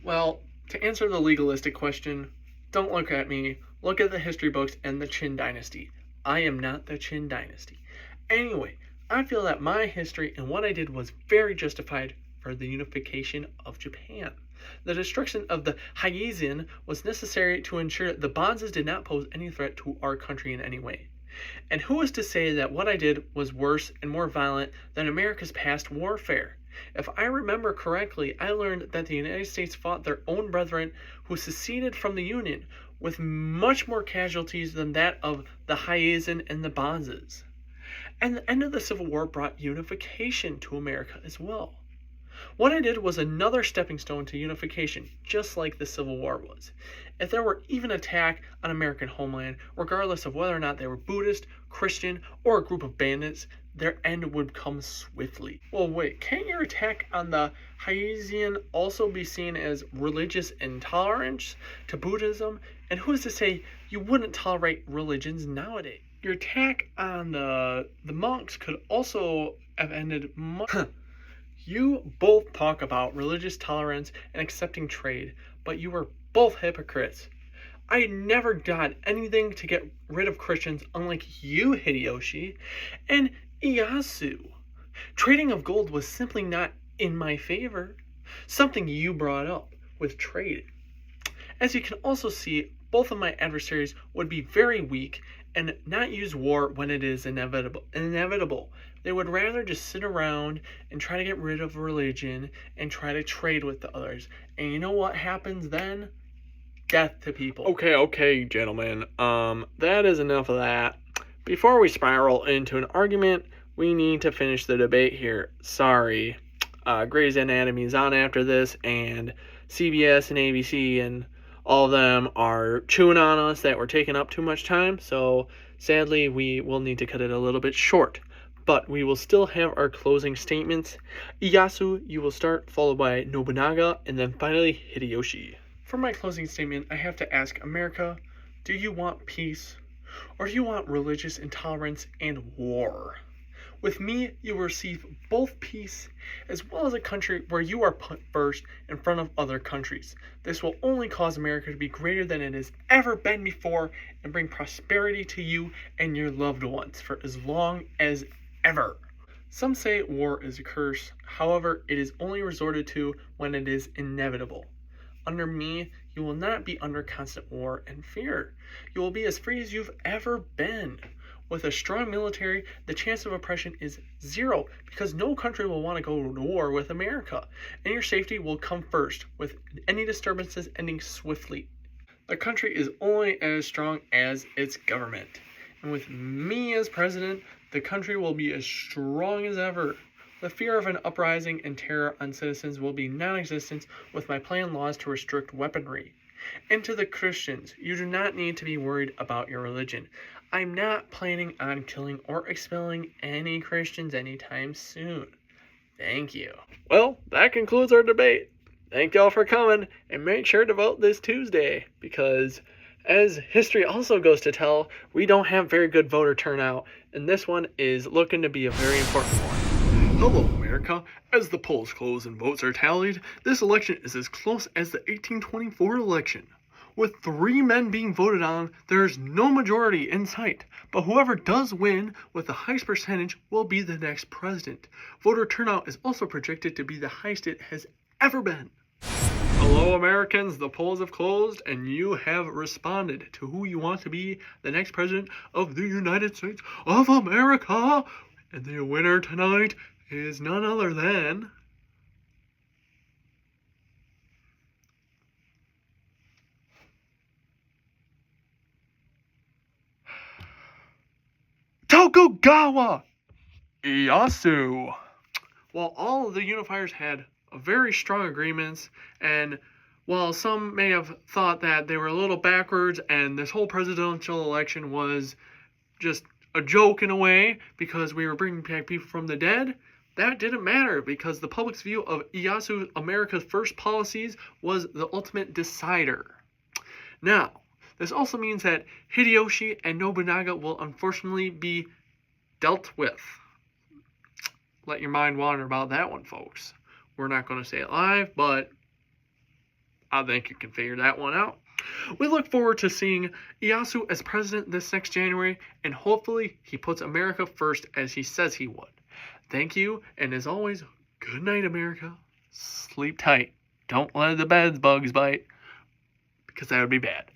Well, to answer the legalistic question, don't look at me. Look at the history books and the Qin dynasty. I am not the Qin dynasty. Anyway, I feel that my history and what I did was very justified for the unification of Japan. The destruction of the Heizan was necessary to ensure that the Bonzes did not pose any threat to our country in any way. And who is to say that what I did was worse and more violent than America's past warfare? If I remember correctly, I learned that the United States fought their own brethren who seceded from the Union with much more casualties than that of the Heizan and the Bonzes. And the end of the Civil War brought unification to America as well. What I did was another stepping stone to unification, just like the Civil War was. If there were even an attack on American homeland, regardless of whether or not they were Buddhist, Christian, or a group of bandits, their end would come swiftly. Well, wait, can't your attack on the Haitian also be seen as religious intolerance to Buddhism? And who's to say you wouldn't tolerate religions nowadays? Your attack on the monks could also have ended much. You both talk about religious tolerance and accepting trade, but you are both hypocrites. I never done anything to get rid of Christians, unlike you, Hideyoshi, and Ieyasu. Trading of gold was simply not in my favor, something you brought up with trade. As you can also see, both of my adversaries would be very weak and not use war when it is inevitable. They would rather just sit around and try to get rid of religion and try to trade with the others. And you know what happens then? Death to people. Okay, gentlemen. That is enough of that. Before we spiral into an argument, we need to finish the debate here. Sorry. Grey's Anatomy is on after this, and CBS and ABC and all of them are chewing on us that we're taking up too much time, so sadly we will need to cut it a little bit short. But we will still have our closing statements. Ieyasu, you will start, followed by Nobunaga, and then finally Hideyoshi. For my closing statement, I have to ask America, do you want peace? Or do you want religious intolerance and war? With me, you will receive both peace as well as a country where you are put first in front of other countries. This will only cause America to be greater than it has ever been before and bring prosperity to you and your loved ones for as long as ever. Some say war is a curse. However, it is only resorted to when it is inevitable. Under me, you will not be under constant war and fear. You will be as free as you've ever been. With a strong military, the chance of oppression is zero because no country will want to go to war with America, and your safety will come first, with any disturbances ending swiftly. The country is only as strong as its government, and with me as president, the country will be as strong as ever. The fear of an uprising and terror on citizens will be non-existent with my planned laws to restrict weaponry. And to the Christians, you do not need to be worried about your religion. I'm not planning on killing or expelling any Christians anytime soon. Thank you. Well, that concludes our debate. Thank y'all for coming, and make sure to vote this Tuesday, because as history also goes to tell, we don't have very good voter turnout, and this one is looking to be a very important one. Hello, America. As the polls close and votes are tallied, this election is as close as the 1824 election. With 3 men being voted on, there is no majority in sight, but whoever does win with the highest percentage will be the next president. Voter turnout is also projected to be the highest it has ever been. Hello, Americans. The polls have closed, and you have responded to who you want to be the next president of the United States of America. And the winner tonight is none other than Tokugawa Ieyasu. While all of the Unifiers had very strong agreements, and while some may have thought that they were a little backwards and this whole presidential election was just a joke in a way because we were bringing back people from the dead, that didn't matter because the public's view of Ieyasu America's first policies was the ultimate decider. Now, this also means that Hideyoshi and Nobunaga will unfortunately be dealt with. Let your mind wander about that one, folks. We're not going to say it live, but I think you can figure that one out. We look forward to seeing Ieyasu as president this next January, and hopefully he puts America first as he says he would. Thank you, and as always, good night, America. Sleep tight. Don't let the bed bugs bite, because that would be bad.